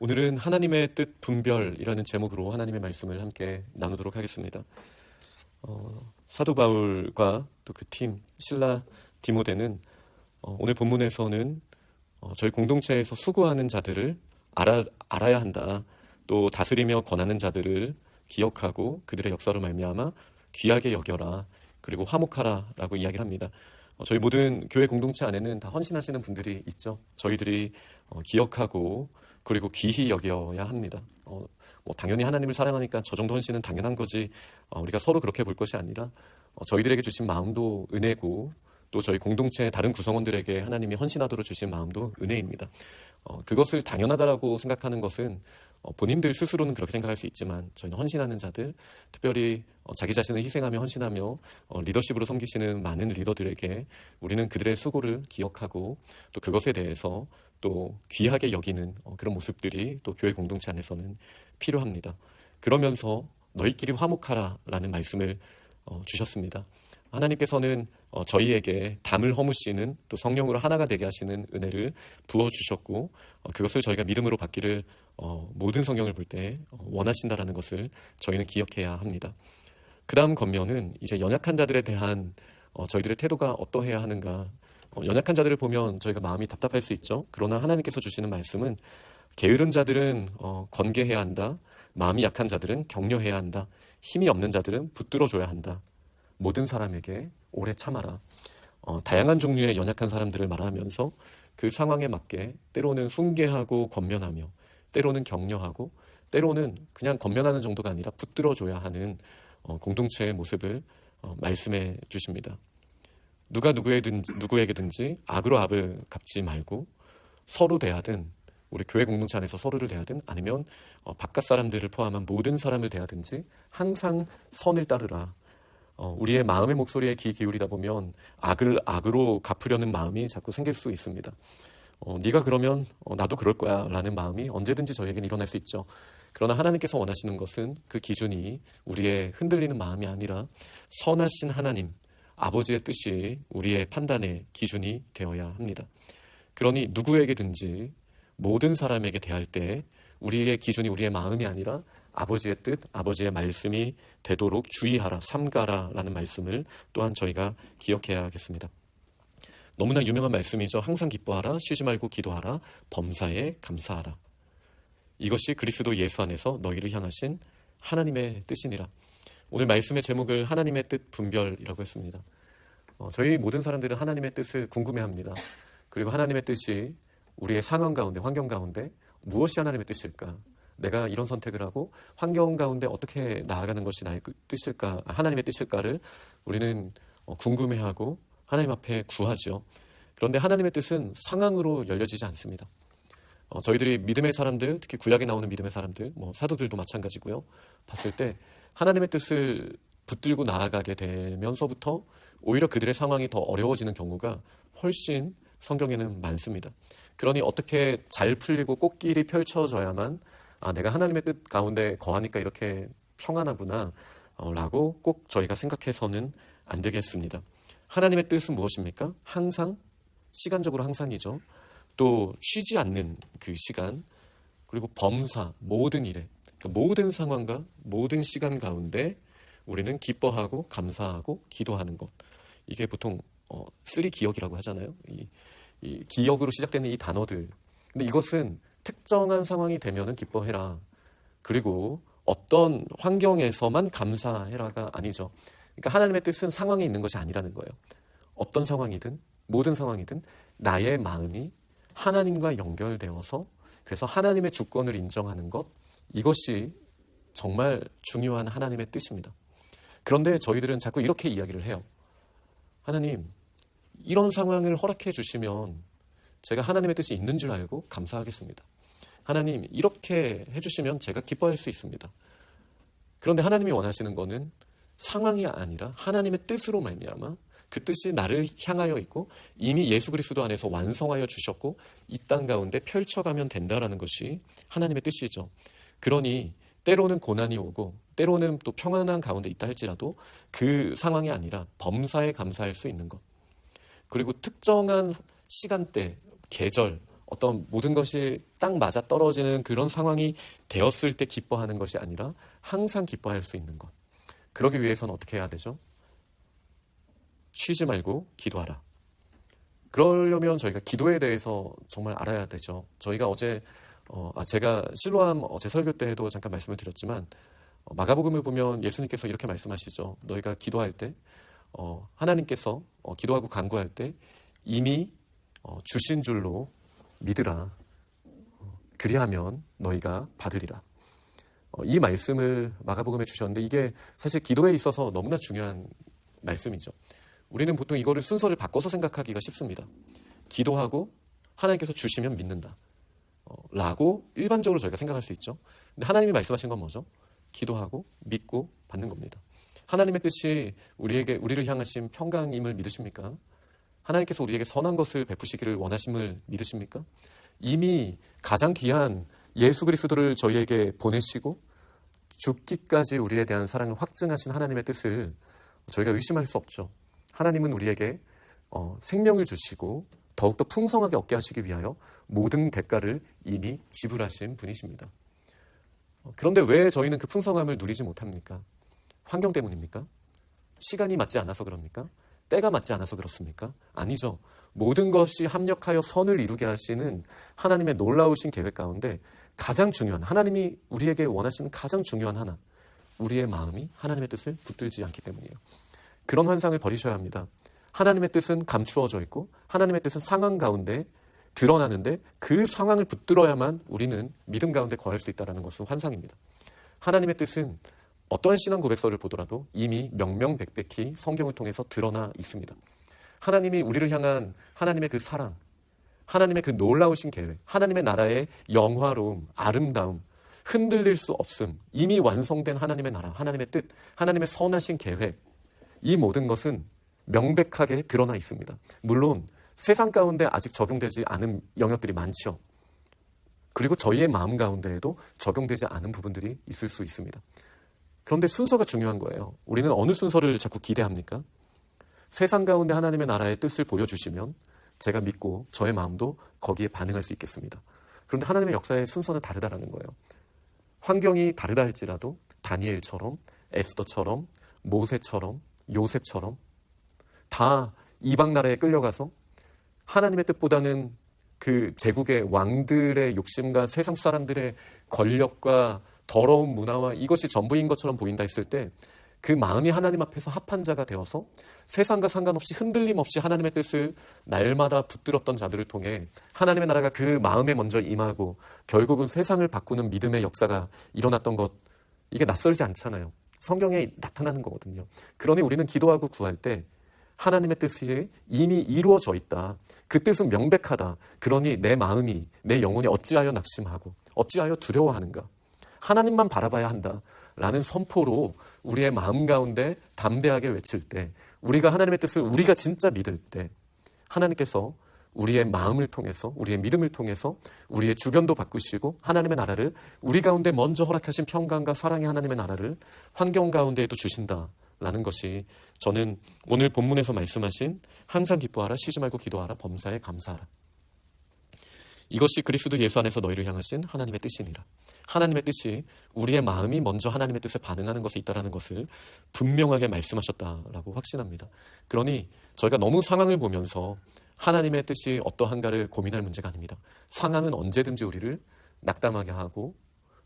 오늘은 하나님의 뜻 분별이라는 제목으로 하나님의 말씀을 함께 나누도록 하겠습니다. 사도 바울과 또 그 팀 실라 디모데는 오늘 본문에서는 저희 공동체에서 수고하는 자들을 알아야 한다. 또 다스리며 권하는 자들을 기억하고 그들의 역사로 말미암아 귀하게 여겨라. 그리고 화목하라라고 이야기를 합니다. 저희 모든 교회 공동체 안에는 다 헌신하시는 분들이 있죠. 저희들이 기억하고 그리고 귀히 여겨야 합니다. 당연히 하나님을 사랑하니까 저 정도 헌신은 당연한 거지. 우리가 서로 그렇게 볼 것이 아니라 저희들에게 주신 마음도 은혜고 또 저희 공동체 다른 구성원들에게 하나님이 헌신하도록 주신 마음도 은혜입니다. 그것을 당연하다라고 생각하는 것은 본인들 스스로는 그렇게 생각할 수 있지만 저희는 헌신하는 자들, 특별히 자기 자신을 희생하며 헌신하며 리더십으로 섬기시는 많은 리더들에게 우리는 그들의 수고를 기억하고 또 그것에 대해서 또 귀하게 여기는 그런 모습들이 또 교회 공동체 안에서는 필요합니다. 그러면서 너희끼리 화목하라라는 말씀을 주셨습니다. 하나님께서는 저희에게 담을 허무시는 또 성령으로 하나가 되게 하시는 은혜를 부어주셨고 그것을 저희가 믿음으로 받기를 모든 성경을 볼 때 원하신다라는 것을 저희는 기억해야 합니다. 그 다음 권면은 이제 연약한 자들에 대한 저희들의 태도가 어떠해야 하는가. 연약한 자들을 보면 저희가 마음이 답답할 수 있죠. 그러나 하나님께서 주시는 말씀은 게으른 자들은 권계해야 한다. 마음이 약한 자들은 격려해야 한다. 힘이 없는 자들은 붙들어줘야 한다. 모든 사람에게 오래 참아라. 다양한 종류의 연약한 사람들을 말하면서 그 상황에 맞게 때로는 훈계하고 권면하며 때로는 격려하고 때로는 그냥 권면하는 정도가 아니라 붙들어줘야 하는 공동체의 모습을 말씀해 주십니다. 누가 누구에게든지 악으로 악을 갚지 말고 서로 대하든 우리 교회 공동체 안에서 서로를 대하든 아니면 바깥 사람들을 포함한 모든 사람을 대하든지 항상 선을 따르라. 우리의 마음의 목소리에 귀 기울이다 보면 악을 악으로 갚으려는 마음이 자꾸 생길 수 있습니다. 네가 그러면 나도 그럴 거야 라는 마음이 언제든지 저에게는 일어날 수 있죠. 그러나 하나님께서 원하시는 것은 그 기준이 우리의 흔들리는 마음이 아니라 선하신 하나님, 아버지의 뜻이 우리의 판단의 기준이 되어야 합니다. 그러니 누구에게든지 모든 사람에게 대할 때 우리의 기준이 우리의 마음이 아니라 아버지의 뜻, 아버지의 말씀이 되도록 주의하라, 삼가라 라는 말씀을 또한 저희가 기억해야겠습니다. 너무나 유명한 말씀이죠. 항상 기뻐하라, 쉬지 말고 기도하라, 범사에 감사하라. 이것이 그리스도 예수 안에서 너희를 향하신 하나님의 뜻이니라. 오늘 말씀의 제목을 하나님의 뜻 분별이라고 했습니다. 저희 모든 사람들은 하나님의 뜻을 궁금해합니다. 그리고 하나님의 뜻이 우리의 상황 가운데, 환경 가운데 무엇이 하나님의 뜻일까? 내가 이런 선택을 하고 환경 가운데 어떻게 나아가는 것이 나의 뜻일까? 하나님의 뜻일까를 우리는 궁금해하고 하나님 앞에 구하죠. 그런데 하나님의 뜻은 상황으로 열려지지 않습니다. 저희들이 믿음의 사람들, 특히 구약에 나오는 믿음의 사람들, 사도들도 마찬가지고요. 봤을 때 하나님의 뜻을 붙들고 나아가게 되면서부터 오히려 그들의 상황이 더 어려워지는 경우가 훨씬 성경에는 많습니다. 그러니 어떻게 잘 풀리고 꽃길이 펼쳐져야만 내가 하나님의 뜻 가운데 거하니까 이렇게 평안하구나 라고 꼭 저희가 생각해서는 안 되겠습니다. 하나님의 뜻은 무엇입니까? 항상, 시간적으로 항상이죠. 또 쉬지 않는 그 시간, 그리고 범사, 모든 일에, 모든 상황과 모든 시간 가운데 우리는 기뻐하고 감사하고 기도하는 것. 이게 보통 쓰리 기억이라고 하잖아요. 이 기억으로 시작되는 이 단어들. 근데 이것은 특정한 상황이 되면은 기뻐해라. 그리고 어떤 환경에서만 감사해라가 아니죠. 그러니까 하나님의 뜻은 상황에 있는 것이 아니라는 거예요. 어떤 상황이든 모든 상황이든 나의 마음이 하나님과 연결되어서 그래서 하나님의 주권을 인정하는 것, 이것이 정말 중요한 하나님의 뜻입니다. 그런데 저희들은 자꾸 이렇게 이야기를 해요. 하나님, 이런 상황을 허락해 주시면 제가 하나님의 뜻이 있는 줄 알고 감사하겠습니다. 하나님, 이렇게 해주시면 제가 기뻐할 수 있습니다. 그런데 하나님이 원하시는 것은 상황이 아니라 하나님의 뜻으로 말미암아 그 뜻이 나를 향하여 있고 이미 예수 그리스도 안에서 완성하여 주셨고 이 땅 가운데 펼쳐가면 된다라는 것이 하나님의 뜻이죠. 그러니 때로는 고난이 오고 때로는 또 평안한 가운데 있다 할지라도 그 상황이 아니라 범사에 감사할 수 있는 것. 그리고 특정한 시간대, 계절, 어떤 모든 것이 딱 맞아 떨어지는 그런 상황이 되었을 때 기뻐하는 것이 아니라 항상 기뻐할 수 있는 것. 그러기 위해서는 어떻게 해야 되죠? 쉬지 말고 기도하라. 그러려면 저희가 기도에 대해서 정말 알아야 되죠. 저희가 제가 실로암 어제 설교 때에도 잠깐 말씀을 드렸지만, 마가복음을 보면 예수님께서 이렇게 말씀하시죠. 너희가 기도할 때, 하나님께서 기도하고 간구할 때 이미 주신 줄로 믿으라. 그리하면 너희가 받으리라. 이 말씀을 마가복음에 주셨는데, 이게 사실 기도에 있어서 너무나 중요한 말씀이죠. 우리는 보통 이거를 순서를 바꿔서 생각하기가 쉽습니다. 기도하고 하나님께서 주시면 믿는다 라고 일반적으로 저희가 생각할 수 있죠. 근데 하나님이 말씀하신 건 뭐죠? 기도하고 믿고 받는 겁니다. 하나님의 뜻이 우리를 향하신 평강임을 믿으십니까? 하나님께서 우리에게 선한 것을 베푸시기를 원하심을 믿으십니까? 이미 가장 귀한 예수 그리스도를 저희에게 보내시고 죽기까지 우리에 대한 사랑을 확증하신 하나님의 뜻을 저희가 의심할 수 없죠. 하나님은 우리에게 생명을 주시고 더욱더 풍성하게 얻게 하시기 위하여 모든 대가를 이미 지불하신 분이십니다. 그런데 왜 저희는 그 풍성함을 누리지 못합니까? 환경 때문입니까? 시간이 맞지 않아서 그럽니까? 때가 맞지 않아서 그렇습니까? 아니죠. 모든 것이 합력하여 선을 이루게 하시는 하나님의 놀라우신 계획 가운데 가장 중요한, 하나님이 우리에게 원하시는 가장 중요한 하나, 우리의 마음이 하나님의 뜻을 붙들지 않기 때문이에요. 그런 환상을 버리셔야 합니다. 하나님의 뜻은 감추어져 있고 하나님의 뜻은 상황 가운데 드러나는데 그 상황을 붙들어야만 우리는 믿음 가운데 거할 수 있다는 것은 환상입니다. 하나님의 뜻은 어떠한 신앙 고백서를 보더라도 이미 명명백백히 성경을 통해서 드러나 있습니다. 하나님이 우리를 향한 하나님의 그 사랑, 하나님의 그 놀라우신 계획, 하나님의 나라의 영화로움, 아름다움, 흔들릴 수 없음, 이미 완성된 하나님의 나라, 하나님의 뜻, 하나님의 선하신 계획, 이 모든 것은 명백하게 드러나 있습니다. 물론 세상 가운데 아직 적용되지 않은 영역들이 많죠. 그리고 저희의 마음 가운데에도 적용되지 않은 부분들이 있을 수 있습니다. 그런데 순서가 중요한 거예요. 우리는 어느 순서를 자꾸 기대합니까? 세상 가운데 하나님의 나라의 뜻을 보여주시면 제가 믿고 저의 마음도 거기에 반응할 수 있겠습니다. 그런데 하나님의 역사의 순서는 다르다는 거예요. 환경이 다르다 할지라도 다니엘처럼, 에스더처럼, 모세처럼, 요셉처럼 다 이방 나라에 끌려가서 하나님의 뜻보다는 그 제국의 왕들의 욕심과 세상 사람들의 권력과 더러운 문화와 이것이 전부인 것처럼 보인다 했을 때 그 마음이 하나님 앞에서 합한 자가 되어서 세상과 상관없이 흔들림 없이 하나님의 뜻을 날마다 붙들었던 자들을 통해 하나님의 나라가 그 마음에 먼저 임하고 결국은 세상을 바꾸는 믿음의 역사가 일어났던 것, 이게 낯설지 않잖아요. 성경에 나타나는 거거든요. 그러니 우리는 기도하고 구할 때 하나님의 뜻이 이미 이루어져 있다. 그 뜻은 명백하다. 그러니 내 마음이, 내 영혼이 어찌하여 낙심하고 어찌하여 두려워하는가. 하나님만 바라봐야 한다. 라는 선포로 우리의 마음 가운데 담대하게 외칠 때, 우리가 하나님의 뜻을 우리가 진짜 믿을 때 하나님께서 우리의 마음을 통해서, 우리의 믿음을 통해서 우리의 주변도 바꾸시고 하나님의 나라를, 우리 가운데 먼저 허락하신 평강과 사랑의 하나님의 나라를 환경 가운데에도 주신다라는 것이, 저는 오늘 본문에서 말씀하신 항상 기뻐하라, 쉬지 말고 기도하라, 범사에 감사하라, 이것이 그리스도 예수 안에서 너희를 향하신 하나님의 뜻이니라. 하나님의 뜻이 우리의 마음이 먼저 하나님의 뜻에 반응하는 것이 있다는 것을 분명하게 말씀하셨다라고 확신합니다. 그러니 저희가 너무 상황을 보면서 하나님의 뜻이 어떠한가를 고민할 문제가 아닙니다. 상황은 언제든지 우리를 낙담하게 하고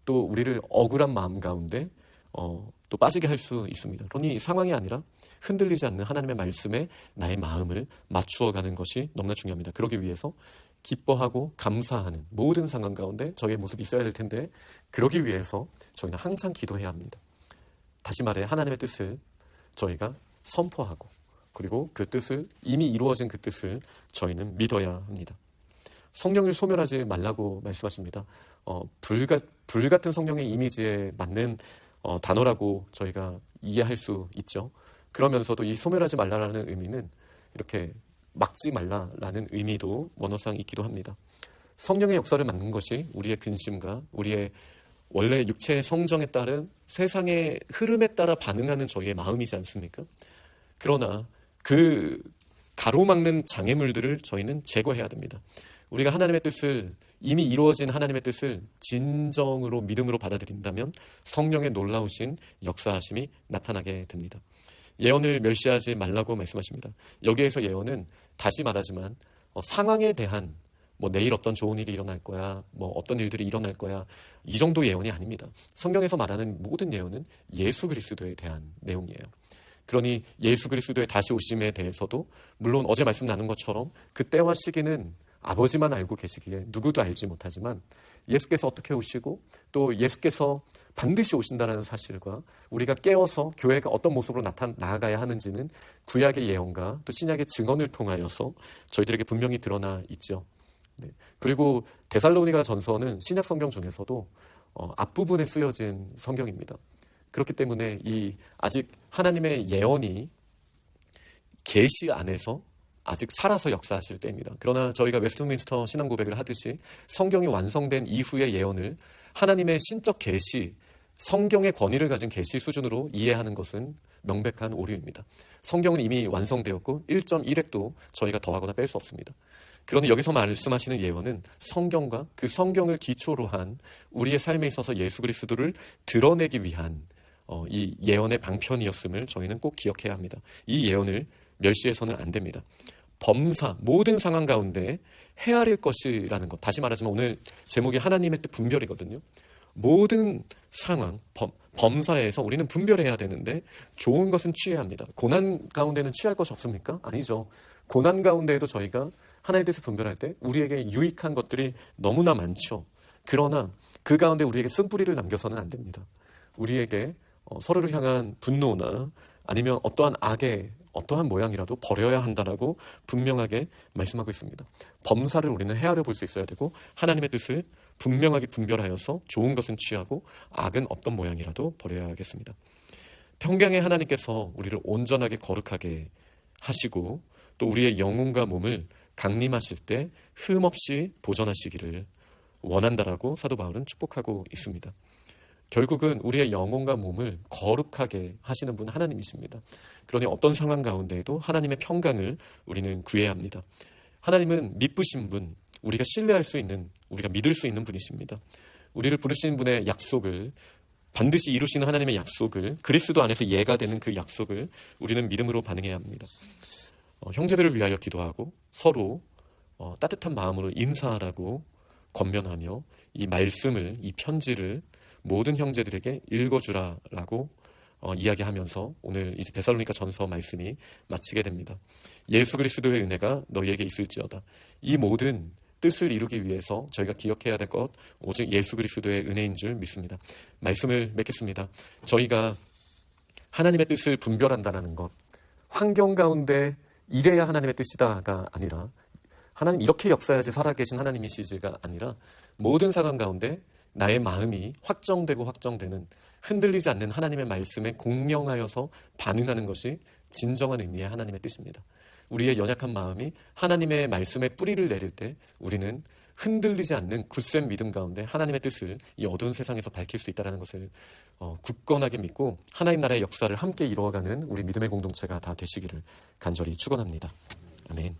또 우리를 억울한 마음 가운데 또 빠지게 할 수 있습니다. 그러니 상황이 아니라 흔들리지 않는 하나님의 말씀에 나의 마음을 맞추어가는 것이 너무나 중요합니다. 그러기 위해서 기뻐하고 감사하는 모든 상황 가운데 저희의 모습이 있어야 될 텐데, 그러기 위해서 저희는 항상 기도해야 합니다. 다시 말해 하나님의 뜻을 저희가 선포하고, 그리고 그 뜻을, 이미 이루어진 그 뜻을 저희는 믿어야 합니다. 성령을 소멸하지 말라고 말씀하십니다. 불 같은 성령의 이미지에 맞는 단어라고 저희가 이해할 수 있죠. 그러면서도 이 소멸하지 말라라는 의미는 이렇게 막지 말라라는 의미도 원어상 있기도 합니다. 성령의 역사를 막는 것이 우리의 근심과 우리의 원래 육체의 성정에 따른 세상의 흐름에 따라 반응하는 저희의 마음이지 않습니까? 그러나 그 가로막는 장애물들을 저희는 제거해야 됩니다. 우리가 하나님의 뜻을, 이미 이루어진 하나님의 뜻을 진정으로 믿음으로 받아들인다면 성령의 놀라우신 역사하심이 나타나게 됩니다. 예언을 멸시하지 말라고 말씀하십니다. 여기에서 예언은 다시 말하지만 상황에 대한 내일 어떤 좋은 일이 일어날 거야, 어떤 일들이 일어날 거야, 이 정도 예언이 아닙니다. 성경에서 말하는 모든 예언은 예수 그리스도에 대한 내용이에요. 그러니 예수 그리스도의 다시 오심에 대해서도 물론 어제 말씀 나눈 것처럼 그때와 시기는 아버지만 알고 계시기에 누구도 알지 못하지만 예수께서 어떻게 오시고 또 예수께서 반드시 오신다는 사실과 우리가 깨어서 교회가 어떤 모습으로 나아가야 하는지는 구약의 예언과 또 신약의 증언을 통하여서 저희들에게 분명히 드러나 있죠. 네. 그리고 데살로니가 전서는 신약 성경 중에서도 앞부분에 쓰여진 성경입니다. 그렇기 때문에 이 아직 하나님의 예언이 계시 안에서 아직 살아서 역사하실 때입니다. 그러나 저희가 웨스트민스터 신앙 고백을 하듯이 성경이 완성된 이후의 예언을 하나님의 신적 계시, 성경의 권위를 가진 계시 수준으로 이해하는 것은 명백한 오류입니다. 성경은 이미 완성되었고 1.1획도 저희가 더하거나 뺄 수 없습니다. 그러니 여기서 말씀하시는 예언은 성경과 그 성경을 기초로 한 우리의 삶에 있어서 예수 그리스도를 드러내기 위한 이 예언의 방편이었음을 저희는 꼭 기억해야 합니다. 이 예언을 멸시해서는 안 됩니다. 범사, 모든 상황 가운데 헤아릴 것이라는 것. 다시 말하자면 오늘 제목이 하나님의 뜻 분별이거든요. 모든 상황, 범사에서 우리는 분별해야 되는데 좋은 것은 취해야 합니다. 고난 가운데는 취할 것이 없습니까? 아니죠. 고난 가운데에도 저희가 하나님의 뜻을 분별할 때 우리에게 유익한 것들이 너무나 많죠. 그러나 그 가운데 우리에게 쓴뿌리를 남겨서는 안 됩니다. 우리에게 서로를 향한 분노나 아니면 어떠한 악의 어떠한 모양이라도 버려야 한다라고 분명하게 말씀하고 있습니다. 범사를 우리는 헤아려 볼 수 있어야 되고 하나님의 뜻을 분명하게 분별하여서 좋은 것은 취하고 악은 어떤 모양이라도 버려야 하겠습니다. 평강의 하나님께서 우리를 온전하게 거룩하게 하시고 또 우리의 영혼과 몸을 강림하실 때 흠없이 보존하시기를 원한다라고 사도 바울은 축복하고 있습니다. 결국은 우리의 영혼과 몸을 거룩하게 하시는 분 하나님이십니다. 그러니 어떤 상황 가운데에도 하나님의 평강을 우리는 구해야 합니다. 하나님은 미쁘신 분, 우리가 신뢰할 수 있는, 우리가 믿을 수 있는 분이십니다. 우리를 부르시는 분의 약속을, 반드시 이루시는 하나님의 약속을, 그리스도 안에서 예가 되는 그 약속을 우리는 믿음으로 반응해야 합니다. 형제들을 위하여 기도하고 서로 따뜻한 마음으로 인사하라고 권면하며 이 말씀을, 이 편지를 모든 형제들에게 읽어주라라고 이야기하면서 오늘 이제 데살로니가 전서 말씀이 마치게 됩니다. 예수 그리스도의 은혜가 너희에게 있을지어다. 이 모든 뜻을 이루기 위해서 저희가 기억해야 될 것 오직 예수 그리스도의 은혜인 줄 믿습니다. 말씀을 맺겠습니다. 저희가 하나님의 뜻을 분별한다는 것, 환경 가운데 이래야 하나님의 뜻이다가 아니라 하나님 이렇게 역사해야지 살아계신 하나님이시지가 아니라 모든 상황 가운데 나의 마음이 확정되는 흔들리지 않는 하나님의 말씀에 공명하여서 반응하는 것이 진정한 의미의 하나님의 뜻입니다. 우리의 연약한 마음이 하나님의 말씀에 뿌리를 내릴 때 우리는 흔들리지 않는 굳센 믿음 가운데 하나님의 뜻을 이 어두운 세상에서 밝힐 수 있다는 것을 굳건하게 믿고 하나님 나라의 역사를 함께 이루어가는 우리 믿음의 공동체가 다 되시기를 간절히 축원합니다. 아멘.